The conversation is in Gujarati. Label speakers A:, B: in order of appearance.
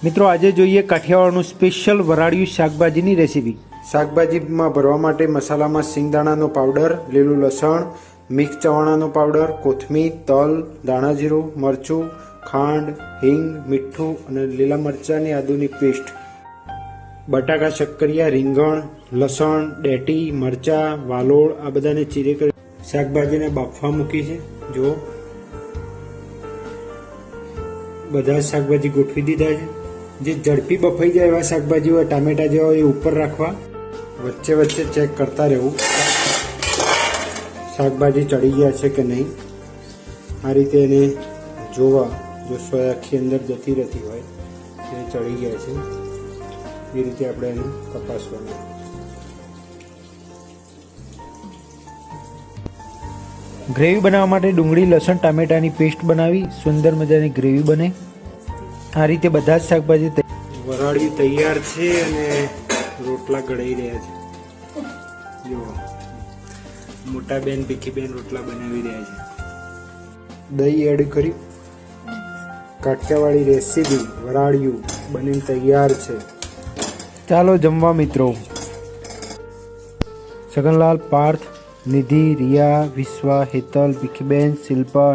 A: મિત્રો આજે જોઈએ કાઠિયાવાડનું સ્પેશિયલ વરાળિયું શાકભાજીની રેસીપી। શાકભાજીમાં ભરવા માટે મસાલામાં સિંગદાણાનો પાવડર, લીલું લસણ, મિક્સ ચવાણાનો પાવડર, કોથમીર, તલ, દાણા જીરું, મરચું, ખાંડ, હિંગ, મીઠું અને લીલા મરચાંની આદુની પેસ્ટ, બટાકા, શક્કરિયા, રીંગણ, લસણ, ડેટી, મરચાં, વાલોળ આ બધાને ચીરે કરી શાકભાજીને બાફવા મૂકી છે। જો બધા શાકભાજી ગોઠવી દીધા છે। જે ઝડપી બફાઈ જાય એવા શાકભાજી હોય ટામેટા જેવા એ ઉપર રાખવા, વચ્ચે વચ્ચે ચેક કરતા રહેવું શાકભાજી ચડી ગયા છે કે નહીં। આ રીતે એને જોવા, જો સોય આખી અંદર જતી રહેતી હોય એ ચડી ગયા છે, એ રીતે આપણે એને તપાસવાનું। ગ્રેવી બનાવવા માટે ડુંગળી, લસણ, ટામેટાની પેસ્ટ બનાવી સુંદર મજાની ગ્રેવી બને। આ રીતે બધા જ શાકભાજી વરાળિયું તૈયાર છે અને રોટલા ઘડાઈ રહ્યા છે। જો મોટા બેન, ભીખી બેન રોટલા બનાવી રહ્યા છે। દહીં એડ કરી કાઠિયાવાડી રેસીપી વરાળિયું બનીને તૈયાર છે। ચાલો જમવા મિત્રો। છગનલાલ, પાર્થ, નિધિ, રિયા, વિશ્વા, હેતલ, ભીખીબેન, શિલ્પા,